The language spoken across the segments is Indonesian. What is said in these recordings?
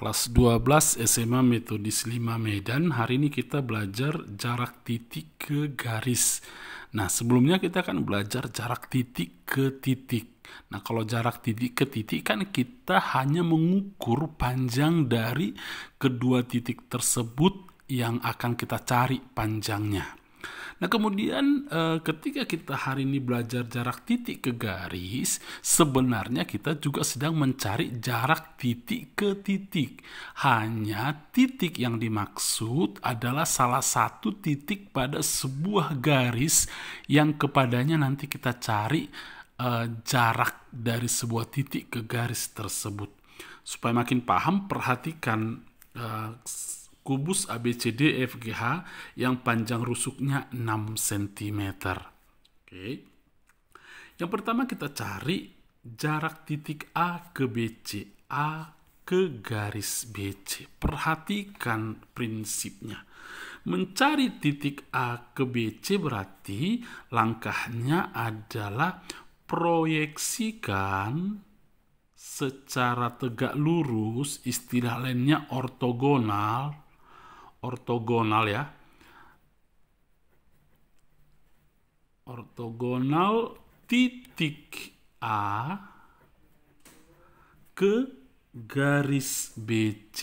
kelas 12 SMA Metodis 5 Medan. Hari ini kita belajar jarak titik ke garis. Nah, sebelumnya kita akan belajar jarak titik ke titik. Nah, kalau jarak titik ke titik kan kita hanya mengukur panjang dari kedua titik tersebut yang akan kita cari panjangnya. Nah, kemudian ketika kita hari ini belajar jarak titik ke garis, sebenarnya kita juga sedang mencari jarak titik ke titik. Hanya titik yang dimaksud adalah salah satu titik pada sebuah garis yang kepadanya nanti kita cari jarak dari sebuah titik ke garis tersebut. Supaya makin paham, perhatikan kubus ABCD FGH yang panjang rusuknya 6 cm. Oke. Yang pertama kita cari jarak titik A ke BC, A ke garis BC. Perhatikan prinsipnya. Mencari titik A ke BC berarti langkahnya adalah proyeksikan secara tegak lurus, istilah lainnya ortogonal ya. Ortogonal titik A ke garis BC.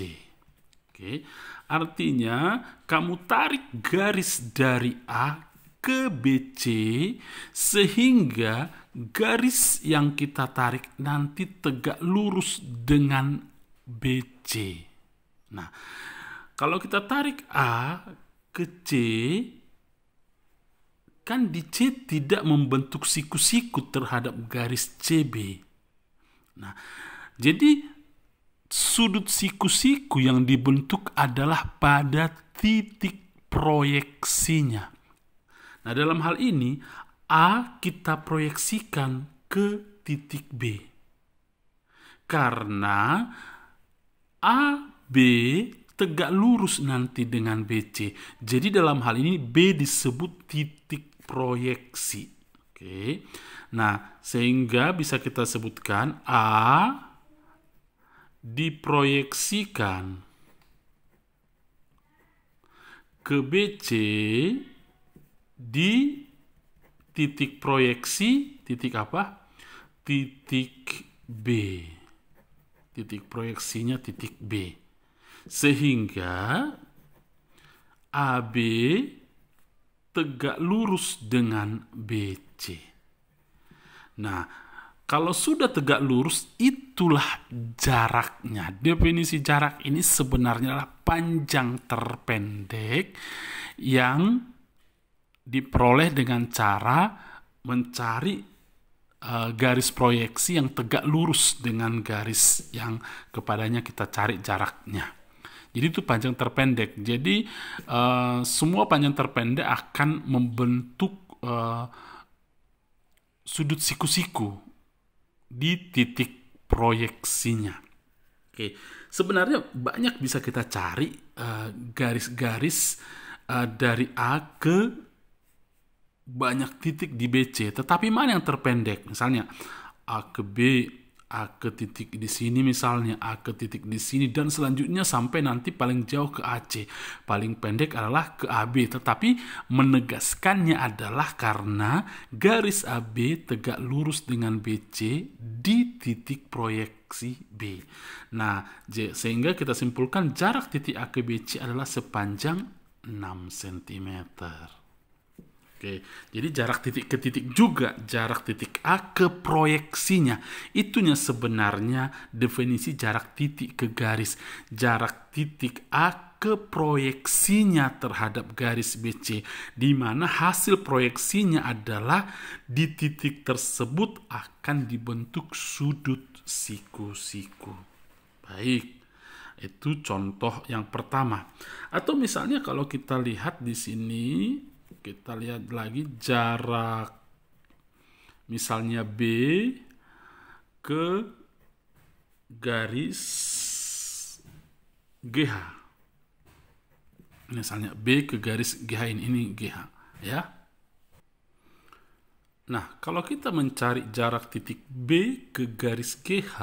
Oke. Artinya kamu tarik garis dari A ke BC sehingga garis yang kita tarik nanti tegak lurus dengan BC. Nah, kalau kita tarik A ke C, kan di C tidak membentuk siku-siku terhadap garis CB. Nah, jadi sudut siku-siku yang dibentuk adalah pada titik proyeksinya. Nah, dalam hal ini A kita proyeksikan ke titik B. Karena AB tegak lurus nanti dengan BC. Jadi dalam hal ini B disebut titik proyeksi. Oke. Nah, sehingga bisa kita sebutkan A diproyeksikan ke BC di titik proyeksi, titik apa? Titik B. Titik proyeksinya titik B. Sehingga AB tegak lurus dengan BC. Nah, kalau sudah tegak lurus, itulah jaraknya. Definisi jarak ini sebenarnya adalah panjang terpendek yang diperoleh dengan cara mencari garis proyeksi yang tegak lurus dengan garis yang kepadanya kita cari jaraknya. Jadi itu panjang terpendek. Jadi semua panjang terpendek akan membentuk sudut siku-siku di titik proyeksinya. Oke, sebenarnya banyak bisa kita cari garis-garis dari A ke banyak titik di BC. Tetapi mana yang terpendek? Misalnya A ke B, A ke titik di sini misalnya, A ke titik di sini, dan selanjutnya sampai nanti paling jauh ke AC. Paling pendek adalah ke AB, tetapi menegaskannya adalah karena garis AB tegak lurus dengan BC di titik proyeksi B. Nah, sehingga kita simpulkan jarak titik A ke BC adalah sepanjang 6 cm. Oke, jadi jarak titik ke titik juga jarak titik A ke proyeksinya. Itunya sebenarnya definisi jarak titik ke garis. Jarak titik A ke proyeksinya terhadap garis BC, di mana hasil proyeksinya adalah di titik tersebut akan dibentuk sudut siku-siku. Baik. Itu contoh yang pertama. Atau misalnya kalau kita lihat di sini, kita lihat lagi jarak misalnya B ke garis GH. Misalnya B ke garis GH ini GH ya. Nah, kalau kita mencari jarak titik B ke garis GH,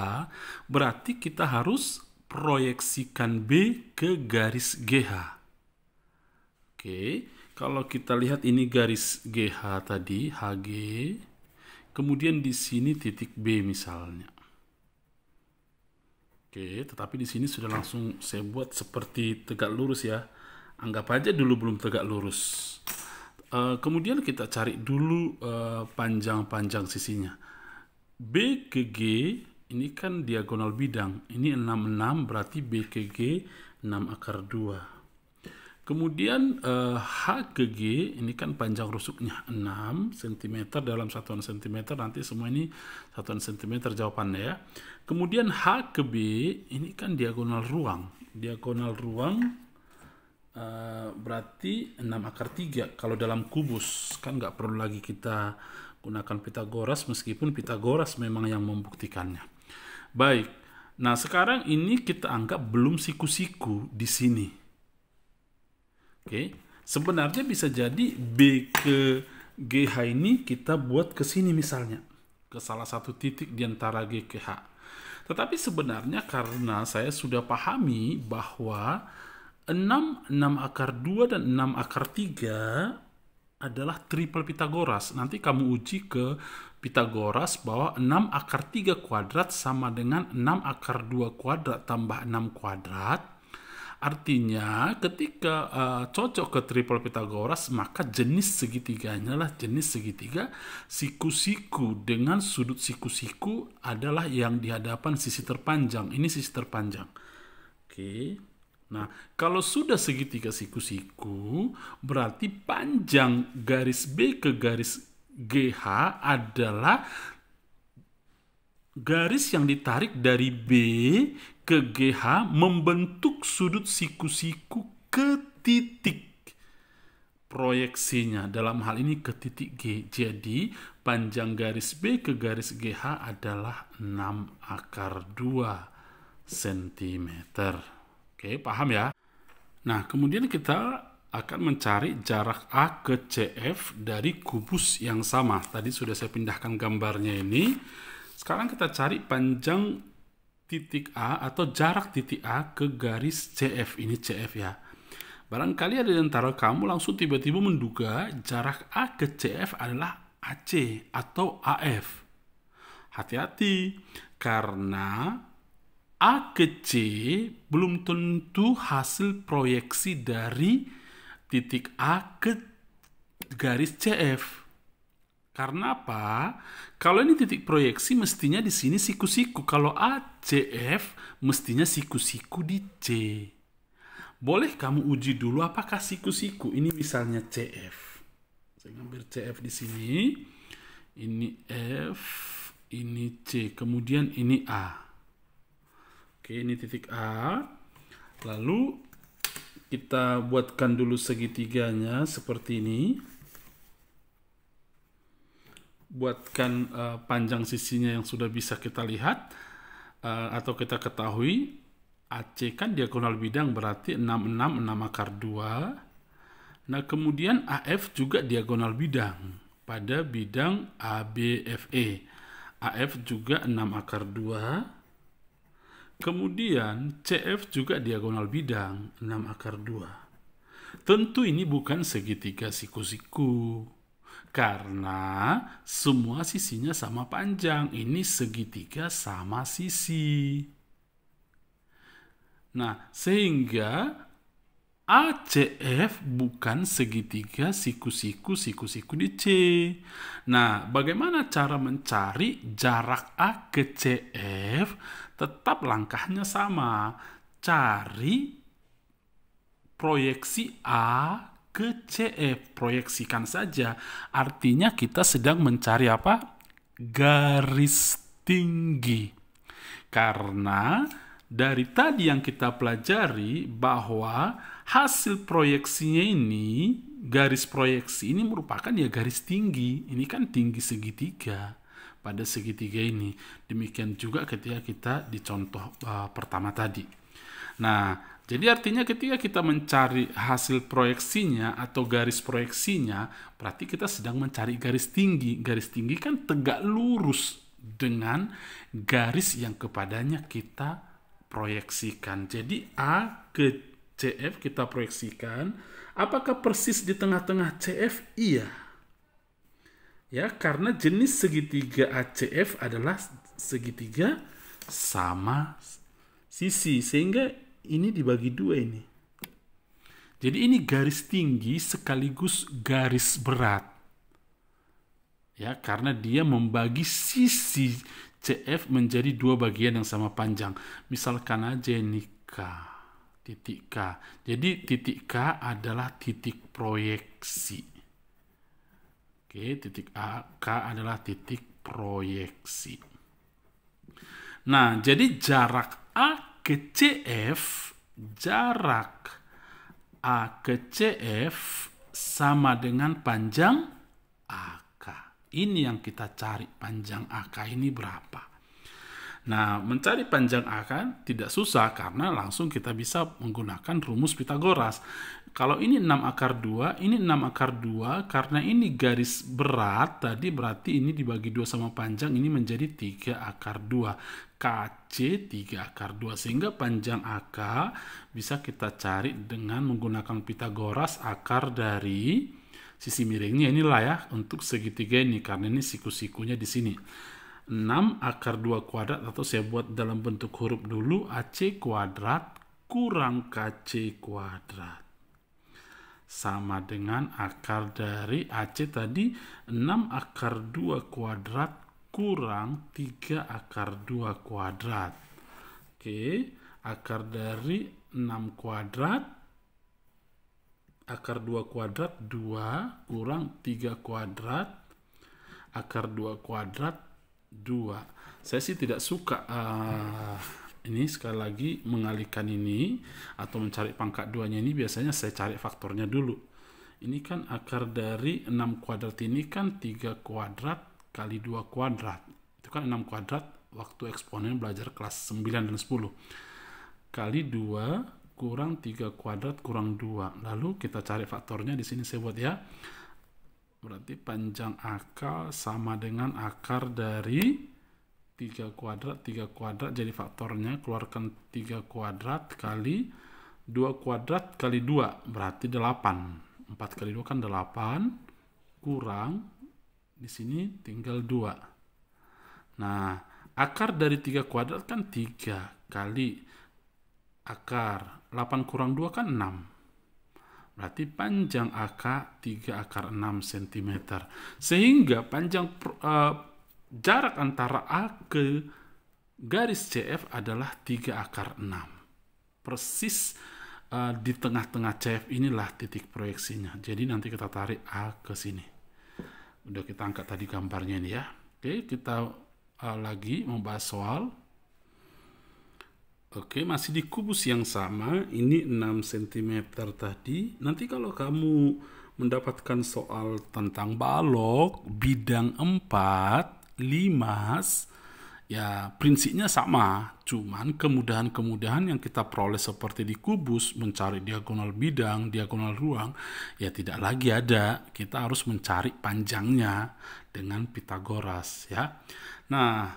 berarti kita harus proyeksikan B ke garis GH. Oke, kalau kita lihat ini garis GH tadi, HG, kemudian di sini titik B misalnya. Oke, tetapi di sini sudah langsung saya buat seperti tegak lurus ya. Anggap aja dulu belum tegak lurus. Kemudian kita cari dulu panjang-panjang sisinya. B ke G ini kan diagonal bidang. Ini 66 berarti B ke G 6 akar 2. Kemudian H ke G ini kan panjang rusuknya 6 cm dalam satuan cm. Nanti semua ini satuan cm jawabannya ya. Kemudian H ke B ini kan diagonal ruang. Diagonal ruang berarti 6 akar 3 kalau dalam kubus. Kan nggak perlu lagi kita gunakan Pitagoras, meskipun Pitagoras memang yang membuktikannya. Baik, nah sekarang ini kita anggap belum siku-siku di sini. Oke, sebenarnya bisa jadi B ke GH ini kita buat ke sini misalnya, ke salah satu titik di antara G ke H. Tetapi sebenarnya karena saya sudah pahami bahwa 6 akar 2 dan 6 akar 3 adalah triple Pitagoras. Nanti kamu uji ke Pitagoras bahwa 6 akar 3 kuadrat sama dengan 6 akar 2 kuadrat tambah 6 kuadrat. Artinya ketika cocok ke triple Pitagoras, maka jenis segitiganya lah jenis segitiga siku-siku dengan sudut siku-siku adalah yang di hadapan sisi terpanjang. Ini sisi terpanjang. Oke. Nah, kalau sudah segitiga siku-siku, berarti panjang garis B ke garis GH adalah garis yang ditarik dari B ke GH membentuk sudut siku-siku ke titik proyeksinya. Dalam hal ini ke titik G. Jadi, panjang garis B ke garis GH adalah 6 akar 2 cm. Oke, paham ya? Nah, kemudian kita akan mencari jarak A ke CF dari kubus yang sama. Tadi sudah saya pindahkan gambarnya ini. Sekarang kita cari panjang titik A atau jarak titik A ke garis CF. Ini CF ya. Barangkali ada di antara kamu langsung tiba-tiba menduga jarak A ke CF adalah AC atau AF. Hati-hati, karena A ke C belum tentu hasil proyeksi dari titik A ke garis CF. Karena apa? Kalau ini titik proyeksi mestinya di sini siku-siku. Kalau A CF mestinya siku-siku di C. Boleh kamu uji dulu apakah siku-siku. Ini misalnya CF. Saya ambil CF di sini. Ini F, ini C, kemudian ini A. Oke, ini titik A. Lalu kita buatkan dulu segitiganya seperti ini. Buatkan panjang sisinya yang sudah bisa kita lihat atau kita ketahui. AC kan diagonal bidang berarti 6 akar 2. Nah, kemudian AF juga diagonal bidang pada bidang ABFE. AF juga 6 akar 2. Kemudian CF juga diagonal bidang 6 akar 2. Tentu ini bukan segitiga siku-siku. Karena semua sisinya sama panjang. Ini segitiga sama sisi. Nah, sehingga ACF bukan segitiga siku-siku di C. Nah, bagaimana cara mencari jarak A ke CF? Tetap langkahnya sama. Cari proyeksi A ke CF. Proyeksikan saja. Artinya kita sedang mencari apa? Garis tinggi. Karena dari tadi yang kita pelajari bahwa hasil proyeksinya ini, garis proyeksi ini merupakan ya garis tinggi. Ini kan tinggi segitiga pada segitiga ini. Demikian juga ketika kita di contoh pertama tadi. Nah, jadi artinya ketika kita mencari hasil proyeksinya atau garis proyeksinya, berarti kita sedang mencari garis tinggi. Garis tinggi kan tegak lurus dengan garis yang kepadanya kita proyeksikan. Jadi A ke CF kita proyeksikan. Apakah persis di tengah-tengah CF? Iya. Ya, karena jenis segitiga ACF adalah segitiga sama sisi, sehingga ini dibagi dua ini. Jadi ini garis tinggi sekaligus garis berat. Ya, karena dia membagi sisi CF menjadi dua bagian yang sama panjang. Misalkan aja ini K, titik K. Jadi titik K adalah titik proyeksi. Oke, titik K adalah titik proyeksi. Nah, jadi jarak A ke CF, jarak A ke CF sama dengan panjang AK. Ini yang kita cari, panjang AK ini berapa. Nah, mencari panjang AK tidak susah karena langsung kita bisa menggunakan rumus Pitagoras. Kalau ini 6 akar 2, ini 6 akar 2, karena ini garis berat, tadi berarti ini dibagi 2 sama panjang, ini menjadi 3 akar 2. KC 3 akar 2, sehingga panjang AK bisa kita cari dengan menggunakan Pitagoras akar dari sisi miringnya inilah ya, untuk segitiga ini, karena ini siku-sikunya di sini. 6 akar 2 kuadrat, atau saya buat dalam bentuk huruf dulu, AC kuadrat kurang KC kuadrat. Sama dengan akar dari AC tadi, 6 akar 2 kuadrat kurang 3 akar 2 kuadrat. Oke, akar dari 6 kuadrat, akar 2 kuadrat 2 kurang 3 kuadrat, akar 2 kuadrat 2. Saya sih tidak suka ini sekali lagi mengalihkan ini atau mencari pangkat 2-nya ini, biasanya saya cari faktornya dulu. Ini kan akar dari 6 kuadrat ini kan 3 kuadrat kali 2 kuadrat. Itu kan 6 kuadrat waktu eksponen belajar kelas 9 dan 10. Kali 2 kurang 3 kuadrat kurang 2. Lalu kita cari faktornya, di sini saya buat ya. Berarti panjang AK sama dengan akar dari 3 kuadrat jadi faktornya, keluarkan 3 kuadrat kali 2 kuadrat kali 2 berarti 8. 4 kali 2 kan 8 kurang di sini tinggal 2. Nah, akar dari 3 kuadrat kan 3 kali akar 8 kurang 2 kan 6. Berarti panjang AK 3 akar 6 cm. Sehingga panjang jarak antara A ke garis CF adalah 3 akar 6. Persis di tengah-tengah CF inilah titik proyeksinya. Jadi nanti kita tarik A ke sini. Udah kita angkat tadi gambarnya ini ya. Oke, kita lagi membahas soal. Oke, masih di kubus yang sama. Ini 6 cm tadi. Nanti kalau kamu mendapatkan soal tentang balok, bidang 4, 5, ya prinsipnya sama, cuman kemudahan-kemudahan yang kita peroleh seperti di kubus, mencari diagonal bidang, diagonal ruang, ya tidak lagi ada. Kita harus mencari panjangnya dengan Pitagoras ya. Nah,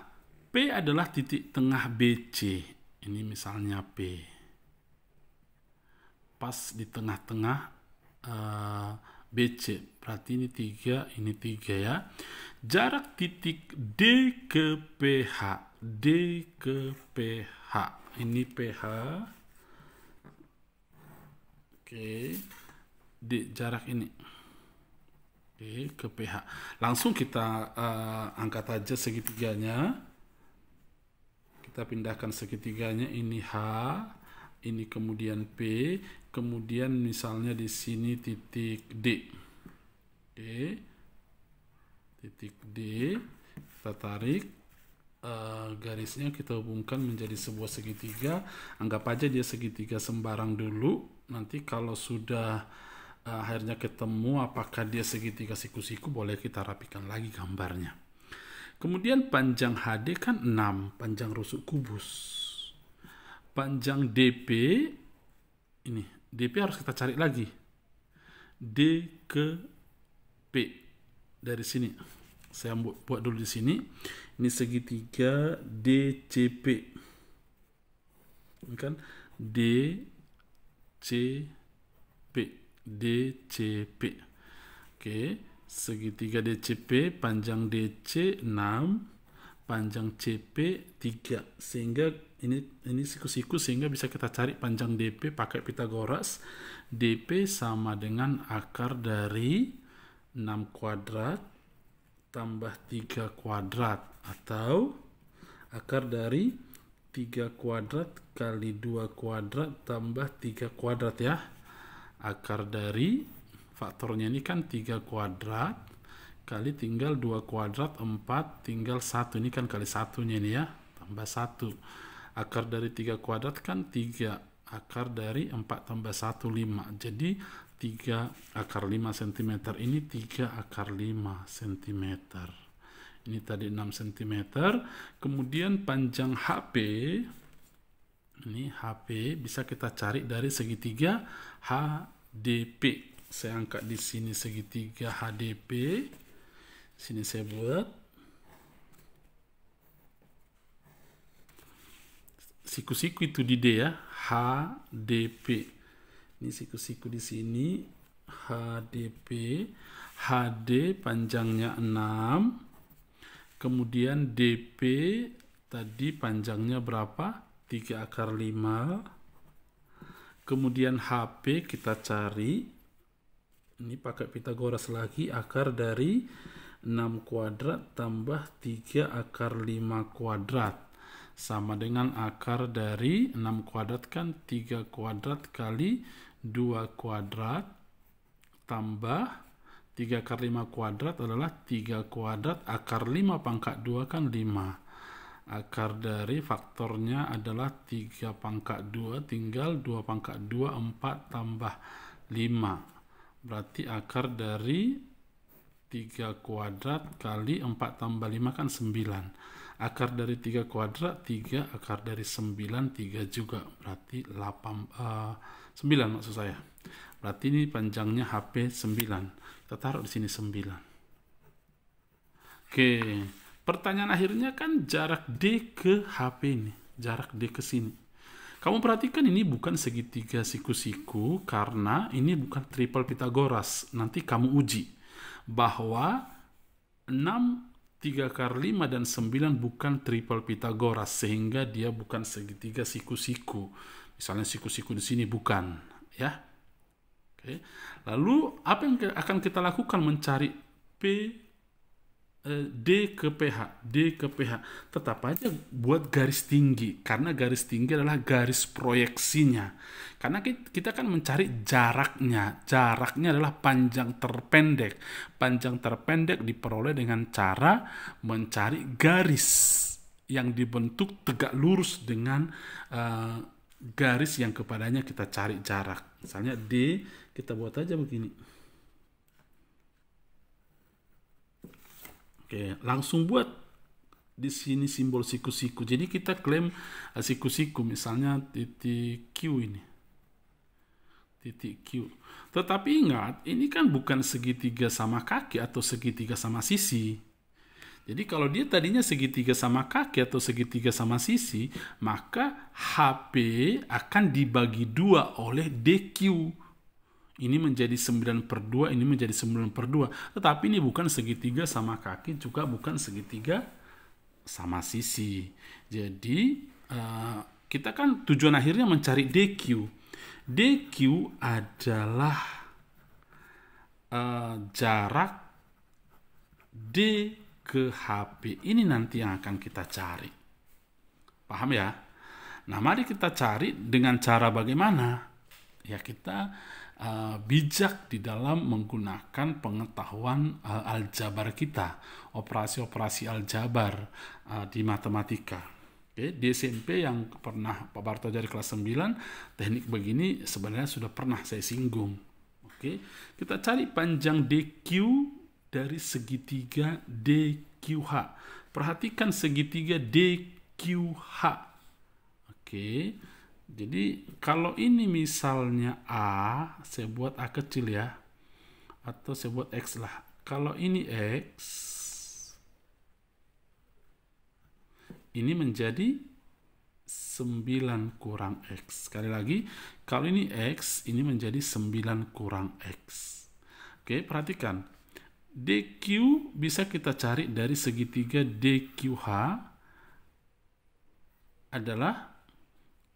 P adalah titik tengah BC. Ini misalnya P. Pas di tengah-tengah BC. Berarti ini 3, ini 3 ya. Jarak titik D ke PH. D ke PH. Ini PH. Oke. D, jarak ini. D ke PH. Langsung kita angkat aja segitiganya. Kita pindahkan segitiganya. Ini H. Ini kemudian P. Kemudian misalnya di sini titik D. Oke. Titik D, kita tarik garisnya, kita hubungkan menjadi sebuah segitiga. Anggap aja dia segitiga sembarang dulu. Nanti kalau sudah akhirnya ketemu apakah dia segitiga siku-siku, boleh kita rapikan lagi gambarnya. Kemudian panjang HD kan 6, panjang rusuk kubus. Panjang DP, ini DP harus kita cari lagi. D ke P. Dari sini saya buat dulu di sini. Ini segitiga DCP. Ini kan D C P, DCP. Oke, segitiga DCP, panjang DC 6, panjang CP 3. Sehingga ini siku-siku, sehingga bisa kita cari panjang DP pakai Pitagoras. DP sama dengan akar dari 6 kuadrat tambah 3 kuadrat, atau akar dari 3 kuadrat kali 2 kuadrat tambah 3 kuadrat ya. Akar dari faktornya ini kan 3 kuadrat kali tinggal 2 kuadrat 4 tinggal 1. Ini kan kali satunya ini ya, tambah 1. Akar dari 3 kuadrat kan 3. Akar dari 4 tambah 1 5. Jadi 3 akar 5 cm. Ini 3 akar 5 cm. Ini tadi 6 cm. Kemudian panjang HP, ini HP bisa kita cari dari segitiga HDP. Saya angkat di sini segitiga HDP. Sini saya buat siku-siku itu di D ya, HDP. Ini siku-siku di sini HDP. HD panjangnya 6. Kemudian DP tadi panjangnya berapa? 3 akar 5. Kemudian HP kita cari. Ini pakai Pitagoras lagi. Akar dari 6 kuadrat tambah 3 akar 5 kuadrat. Sama dengan akar dari 6 kuadrat kan 3 kuadrat kali 2 kuadrat tambah 3 akar 5 kuadrat adalah 3 kuadrat, akar 5 pangkat 2 kan 5. Akar dari faktornya adalah 3 pangkat 2, tinggal 2 pangkat 2, 4 tambah 5. Berarti akar dari 3 kuadrat kali 4 tambah 5 kan 9. Akar dari 3 kuadrat 3, akar dari 9 3 juga. Berarti 9 maksud saya. Berarti ini panjangnya HP 9. Kita taruh di sini 9. Oke, pertanyaan akhirnya kan jarak D ke HP ini. Jarak D ke sini. Kamu perhatikan ini bukan segitiga siku-siku karena ini bukan triple Pitagoras. Nanti kamu uji bahwa 6, 3 akar 5 dan 9 bukan triple Pitagoras, sehingga dia bukan segitiga siku-siku. Misalnya siku-siku di sini bukan, ya. Oke. Lalu apa yang akan kita lakukan? Mencari D ke PH, D ke PH. Tetap aja buat garis tinggi, karena garis tinggi adalah garis proyeksinya. Karena kita kan mencari jaraknya. Jaraknya adalah panjang terpendek. Panjang terpendek diperoleh dengan cara mencari garis yang dibentuk tegak lurus dengan garis yang kepadanya kita cari jarak. Misalnya D, kita buat aja begini. Oke, langsung buat di sini simbol siku-siku. Jadi kita klaim siku-siku, misalnya titik Q ini. Titik Q. Tetapi ingat, ini kan bukan segitiga sama kaki atau segitiga sama sisi. Jadi kalau dia tadinya segitiga sama kaki atau segitiga sama sisi, maka HP akan dibagi 2 oleh DQ. Ini menjadi 9/2, ini menjadi 9/2. Tetapi ini bukan segitiga sama kaki, juga bukan segitiga sama sisi. Jadi kita kan tujuan akhirnya mencari DQ. DQ adalah jarak D ke HP. Ini nanti yang akan kita cari. Paham ya? Nah, mari kita cari dengan cara bagaimana? Ya, kita bijak di dalam menggunakan pengetahuan aljabar kita, operasi-operasi aljabar di matematika. Oke, di SMP yang pernah Pak Barto dari kelas 9, teknik begini sebenarnya sudah pernah saya singgung. Oke, kita cari panjang DQ dari segitiga DQH. Perhatikan segitiga DQH. Oke. Jadi kalau ini misalnya A, saya buat A kecil ya. Atau saya buat X lah. Kalau ini X, ini menjadi 9 kurang X. Sekali lagi, kalau ini X, ini menjadi 9 kurang X. Oke, perhatikan. DQ bisa kita cari dari segitiga DQH adalah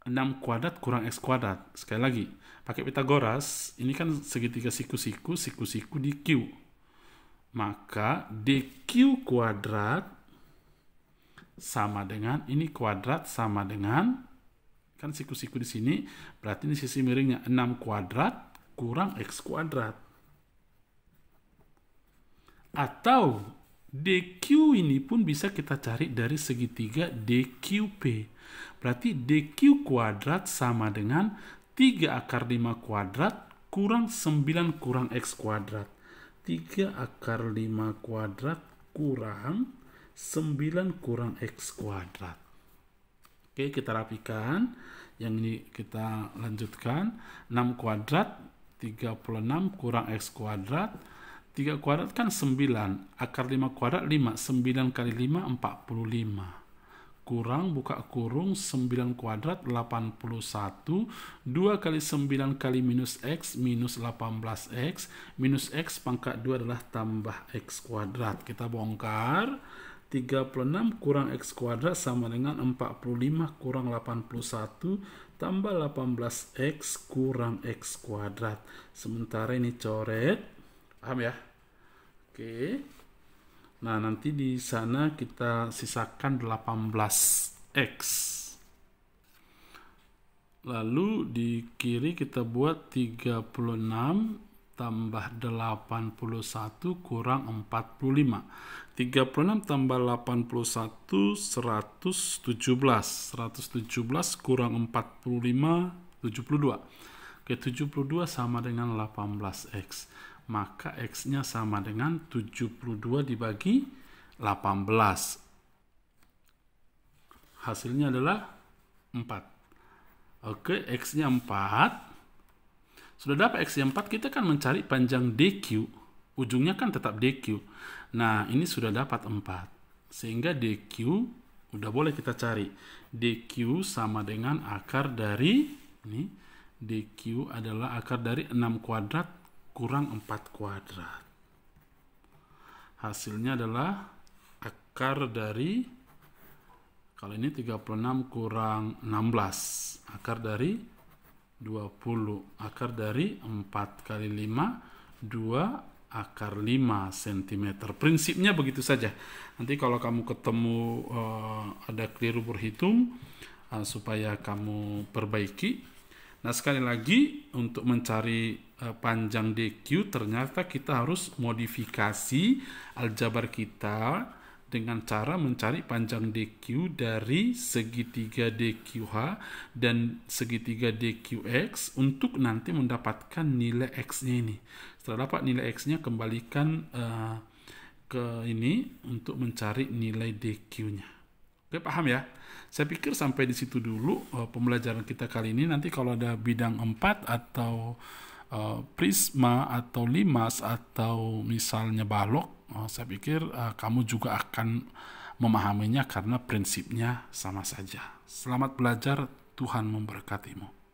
6 kuadrat kurang X kuadrat. Sekali lagi, pakai Pitagoras, ini kan segitiga siku-siku, siku-siku di Q. Maka DQ kuadrat sama dengan ini kuadrat sama dengan kan siku-siku di sini, berarti ini sisi miringnya 6 kuadrat kurang X kuadrat. Atau DQ ini pun bisa kita cari dari segitiga DQP. Berarti DQ kuadrat sama dengan 3 akar 5 kuadrat kurang 9 kurang X kuadrat. 3 akar 5 kuadrat kurang 9 kurang X kuadrat. Oke, kita rapikan. Yang ini kita lanjutkan. 6 kuadrat 36 kurang X kuadrat. 3 kuadrat kan 9. Akar 5 kuadrat 5. 9 kali 5 45. Kurang buka kurung 9 kuadrat 81. 2 kali 9 kali minus X minus 18X. Minus X pangkat 2 adalah tambah X kuadrat. Kita bongkar. 36 kurang X kuadrat sama dengan 45 kurang 81 tambah 18X kurang X kuadrat. Sementara ini coret. Paham ya? Oke. Nah, nanti di sana kita sisakan 18X. Lalu di kiri kita buat 36 tambah 81 kurang 45. 36 tambah 81 117. 117 kurang 45 72. Oke, 72 sama dengan 18X. Maka X-nya sama dengan 72 dibagi 18. Hasilnya adalah 4. Oke, X-nya 4. Sudah dapat X-nya 4, kita kan mencari panjang DQ. Ujungnya kan tetap DQ. Nah, ini sudah dapat 4. Sehingga DQ udah boleh kita cari. DQ sama dengan akar dari ini. DQ adalah akar dari 6 kuadrat kurang 4 kuadrat. Hasilnya adalah akar dari, kalau ini 36 kurang 16. Akar dari 20. Akar dari 4 kali 5, 2 akar 5 cm. Prinsipnya begitu saja. Nanti kalau kamu ketemu ada keliru berhitung, supaya kamu perbaiki. Nah, sekali lagi untuk mencari panjang DQ ternyata kita harus modifikasi aljabar kita dengan cara mencari panjang DQ dari segitiga DQH dan segitiga DQX untuk nanti mendapatkan nilai X-nya ini. Setelah dapat nilai X-nya, kembalikan ke ini untuk mencari nilai DQ-nya. Oke, paham ya? Saya pikir sampai di situ dulu pembelajaran kita kali ini. Nanti kalau ada bidang 4 atau prisma atau limas atau misalnya balok, saya pikir kamu juga akan memahaminya karena prinsipnya sama saja. Selamat belajar, Tuhan memberkatimu.